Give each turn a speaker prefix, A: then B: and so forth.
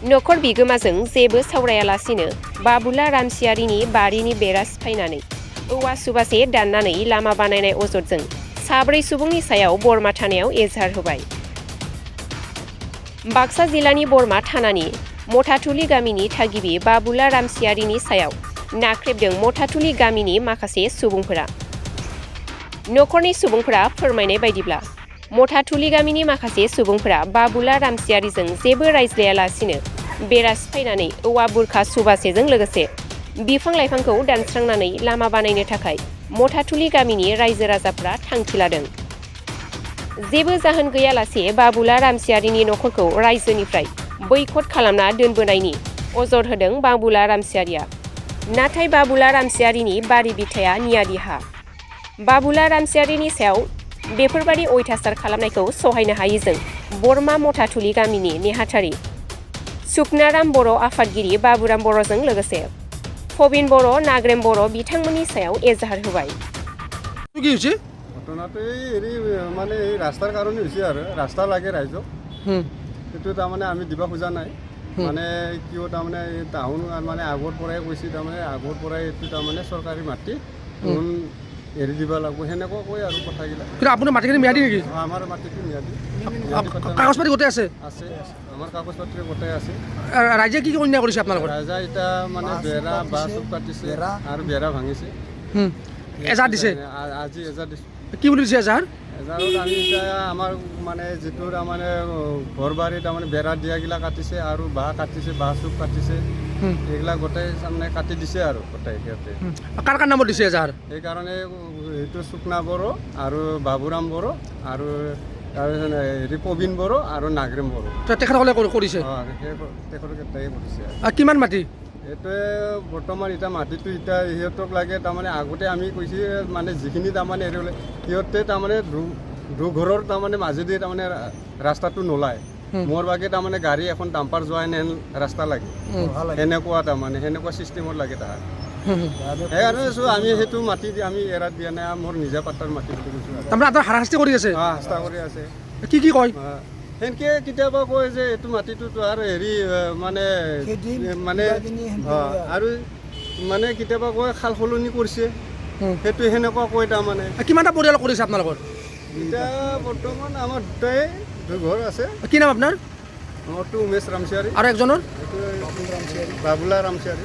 A: नखर बिगोमाजों जेबो सावरायालासिनो बाबुला रामसियारिनि बारिनि बेरा सिफायनानै औवा सुबासे दाननानै लामा बानायनाय अजदजों 4 सुबुंनि सायाव बरमा थानायाव एजाहार होबाय। बाक्सा जिल्लानि बरमा थानानि मथाथुलि गामिनि थागिबि बाबुला रामसियारिनि सायाव नाख्रेबदों मथाथुलि गामिनि माखासे सुबुंफोरा। नखरनि सुबुंफोरा फोरमायनाय बायदिब्ला मथाथुलि गामिनि माखासे सुबुंफोरा बाबुला रामसियारिजों जेबो रायज्लायालासिनो बेरा सिफायनानै औवा बुरखा सुबासेजों लोगोसे बिफां-लाइफांखौ दानस्रांनानै लामा बानायनो थाखाय मथाथुलि गामिनि रायजो राजाफोरा थांखि लादों। जेबो जाहोन गैयालासे बाबुला रामसियारिनि नखरखौ रायजोनिफ्राय बैकट खालामना दोनबोनायनि अजद होदों बाबुला रामसियारिया। नाथाय बाबुला रामसियारिनि बारि बिथाया नियादि हा। बाबुला रामसियारिनि सायाव बेफोरबादि अयथासार खालामनायखौ सहायनो हायै जों बरमा मथाथुलि गामिनि नेहाथारि सुकनाराम बर' आफादगिरि बाबुराम बर'जों लोगोसे फबिन बर' नाग्रेम बर' बिथांमोननि सायाव एजाहार होबाय।
B: কি হৈছে
C: ঘটনাটো হেৰি মানে এই ৰাস্তাৰ কাৰণে হৈছে আৰু ৰাস্তা লাগে ৰাইজক সেইটো তাৰমানে আমি দিব খোজা নাই মানে কিয় তাৰমানে টাউন মানে আগৰ পৰাই কৈছে তাৰমানে আগৰ পৰাই এইটো তাৰমানে চৰকাৰী মাটি এৰি দিব লাগিব সেনেকুৱা কৈ আৰু কথাবিলাক।
B: কিন্তু আপোনাৰ মাটিখিনি ম্যাদী নেকি?
C: আমাৰ মাটিটো ম্যাদী
B: কাগজ পাতি গোটেই আছে
C: আছে আমাৰ কাগজ পাতি গোটেই আছে।
B: ৰাইজে কি অন্যায় কৰিছে আপোনালোকৰ?
C: ৰাইজে এতিয়া মানে বেৰা বা চুপ কাটিছে আৰু বেৰা ভাঙিছে।
B: এজাহাৰ দিছে
C: আজি এজাহাৰ দিছে।
B: কি বুলি দিছে এজাহাৰ?
C: এজাহাৰত আমি এতিয়া আমাৰ মানে যিটো তাৰমানে ঘৰ বাৰী তাৰমানে বেৰা দিয়াগিলা কাটিছে আৰু বাঁহ কাটিছে বাঁহ চুপ কাটিছে এইবিলাক গোটেই তাৰমানে কাটি দিছে আৰু গোটেই সিহঁতে।
B: কাৰ কাৰ নামত দিছে এজাহাৰ?
C: সেইকাৰণে এইটো সুকনা বড়ো আৰু বাবুৰাম বড়ো আৰু হেৰি প্ৰবীণ বড়ো আৰু নাগৰেম বড়ো
B: তেখেতসকলে কৰিছে।
C: তেখেতকেইটাই কৰিছে।
B: কিমান মাটি?
C: এইটোৱে বৰ্তমান এতিয়া মাটিটো এতিয়া সিহঁতক লাগে তাৰমানে আগতে আমি কৈছে মানে যিখিনি তাৰমানে হেৰি সিহঁতে তাৰমানে দুঘৰৰ তাৰমানে মাজেদি তাৰমানে ৰাস্তাটো নোলায় মোৰ বাগে তাৰমানে গাড়ী এখন ডাম্পাৰ যোৱাই নেন ৰাস্তা লাগে সেনেকুৱা তাৰমানে সেনেকুৱা ছিষ্টেমত লাগে তাহাৰ। সেইকাৰণে আমি সেইটো মাটি আমি এৰা দিয়া নাই মোৰ নিজা পাত্ৰৰ মাটি বুলি কৈছোঁ।
B: তাৰমানে হাৰাশাস্তি কৰি আছে?
C: হাস্তা কৰি আছে।
B: কি কয়?
C: সেনেকৈ কেতিয়াবা কয় যে এইটো মাটিটোতো আৰু হেৰি মানে মানে আৰু মানে কেতিয়াবা কয় খাল সলনি কৰিছে সেইটো সেনেকুৱা কয় তাৰমানে।
B: কিমানটা পৰিয়াল কৰিছে আপোনালোকৰ?
C: এতিয়া বৰ্তমান আমাৰ দুটাই ঘৰ আছে।
B: কি নাম আপোনাৰ?
C: মোৰটো উমেশ ৰামচিয়াৰী
B: আৰু একজনৰ
C: বাবুলা ৰামচিয়াৰী।